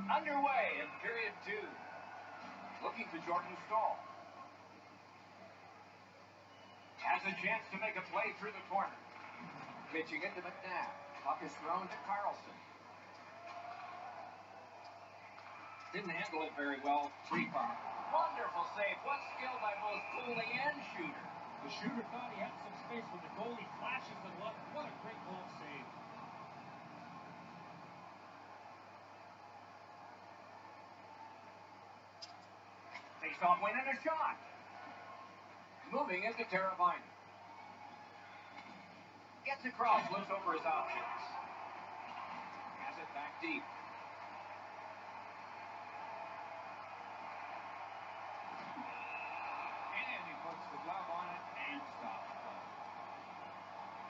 Underway in period 2. Looking to Jordan Stahl. Has a chance to make a play through the corner. Pitching it to McNabb. Puck is thrown to Carlson. Didn't handle it very well. Free puck. Wonderful save. What skill by both goalie and shooter. The shooter thought he had some space with the goalie. Flashes and luck. What a great glove save. Face-off win and a shot. Moving into Teravainen. Gets across, looks over his options. Has it back deep. And he puts the glove on it and stops the ball.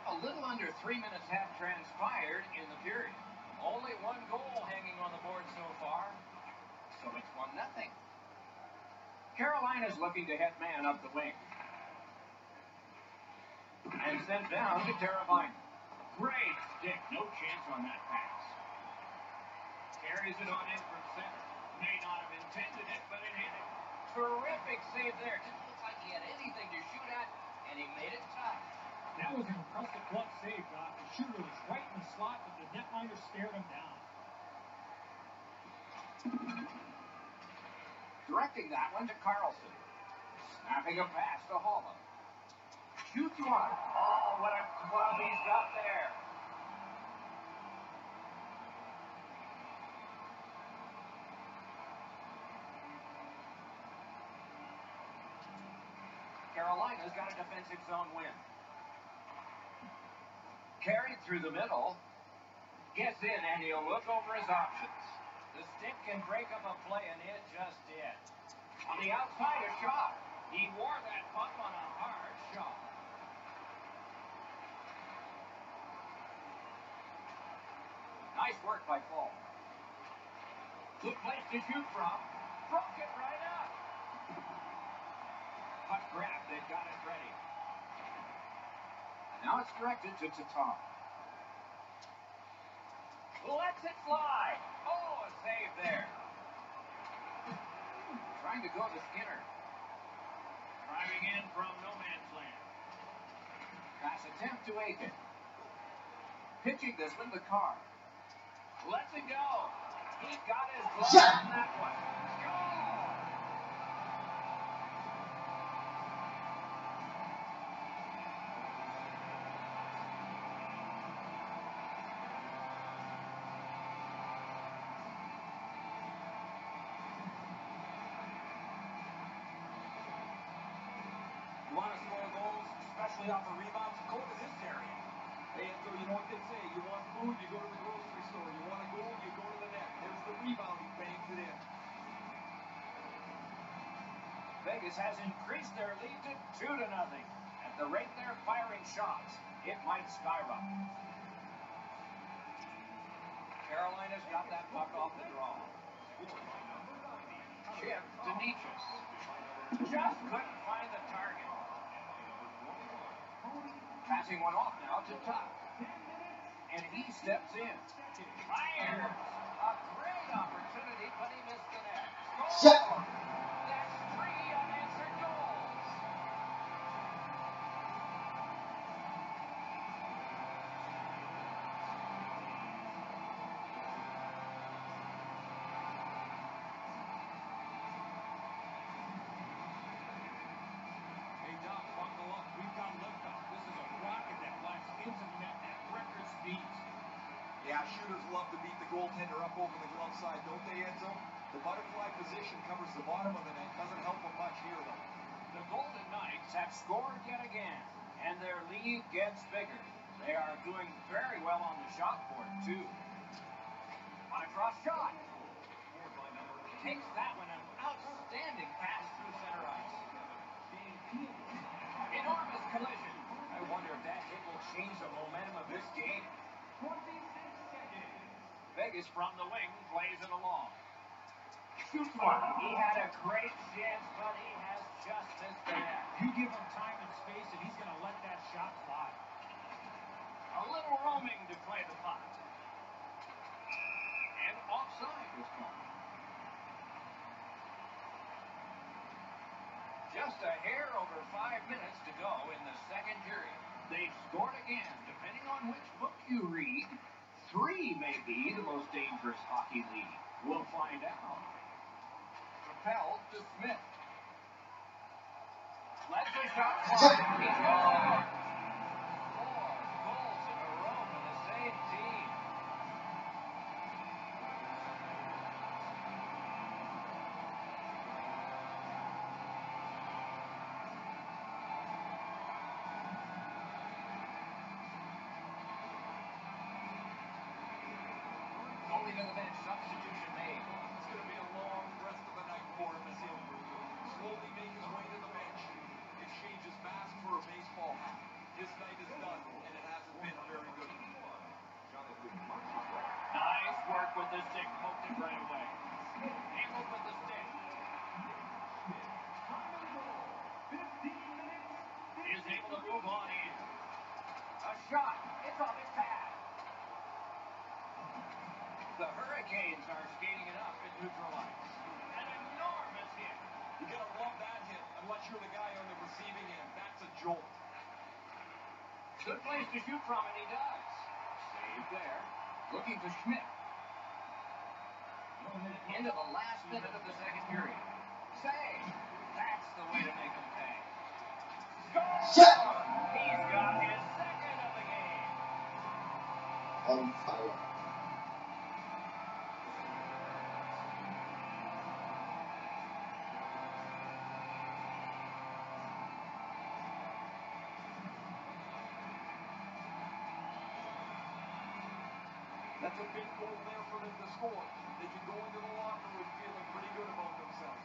A little under 3 minutes have transpired in the period. Only one goal hanging on the board so far. So it's 1-0. Carolina's looking to head man up the wing. And sent down to Teravainen. Great stick. No chance on that pass. Carries it on in from center. May not have intended it, but it hit it. Terrific save there. Didn't look like he had anything to shoot at, and he made it tough. That was an impressive glove save, Doc. The shooter was right in the slot, but the netminder stared him down. Directing that one to Carlson. Snapping a pass to Halla. Shoots one. Oh, what a glove he's got there. Carolina's got a defensive zone win. Carried through the middle. Gets in, and he'll look over his options. The stick can break up a play, and it just did. On the outside, a shot. He wore that puck on a hard shot. Nice work by Paul. Good place to shoot from. Broke it right up. Puck grab, they've got it ready. And now it's directed to Tatar. Lets it fly. Oh, a save there. Trying to go to Skinner. Driving in from no man's land. Pass attempt to Aiken. Pitching this one to Carr. Lets it go. He got his glove on that one. Score! You want to score goals, especially off of rebounds, go to this area. Hey, and so you know what they say. You want food, you go to the grocery store. You want a goal, you go to the net. There's the rebound, he bangs it in. Vegas has increased their lead to 2-0. At the rate they're firing shots, it might skyrocket. Carolina's got that puck off the draw. Chip to Nietzsche. Just couldn't find the target. Passing one off now to Tuck. And he steps in. Fires. A great opportunity, but he missed the net. Score! That's 3 unanswered goals. Hey, Doc, buckle up. We've got liftoff. This is a rocket that flies into the net at record speeds. Yeah, shooters love to beat the goaltender up over the glove side, don't they, Enzo? The butterfly position covers the bottom of the net. Doesn't help them much here, though. The Golden Knights have scored yet again, and their lead gets bigger. They are doing very well on the shot board, too. On a cross shot. Takes that one, an outstanding pass through center ice. Enormous collision. I wonder if that hit will change the momentum of this game. 26 seconds. Vegas from the wing plays it along. Shoots one. He had a great chance, but he has just missed the net. You give him time and space, and he's going to let that shot fly. A little roaming to play the puck. And offside was called. a hair over 5 minutes to go in the second period. They've scored again. Depending on which book you read, 3 may be the most dangerous hockey league. We'll find out. Propelled to Smith. Let's a shot clock. He's gone. 4 goals in a row for the same team. Goalie to the bench. Substitution made. It's going to be a long rest of the night for him as he'll slowly make his way to the bench. Exchanges mask for a baseball hat. His night is done, and it hasn't been very good. Nice work with the stick. Poked it right away. Handled with the stick. Is able to move on in. A shot. It's on his pad. The Hurricanes are skating it up at neutral ice. An enormous hit. You gotta love that hit, unless you're the guy on the receiving end. That's a jolt. Good place to shoot from, and he does. Save there. Looking to Schmidt. Into the last minute of the second period. Save. That's the way to make him pay. Score! He's got his second of the game. On fire. That's a big goal there for them to score. They can go into the locker room feeling pretty good about themselves.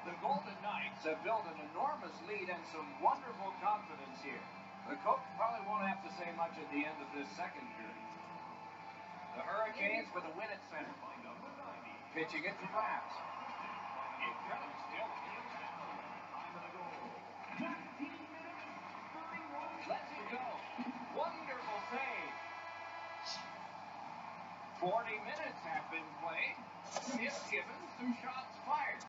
The Golden Knights have built an enormous lead and some wonderful confidence here. The coach probably won't have to say much at the end of this second period. The Hurricanes with a win at center. Pitching it to Brass. It comes still. Let's go. Wonderful save. 40 minutes have been played. Smith given, some shots fired.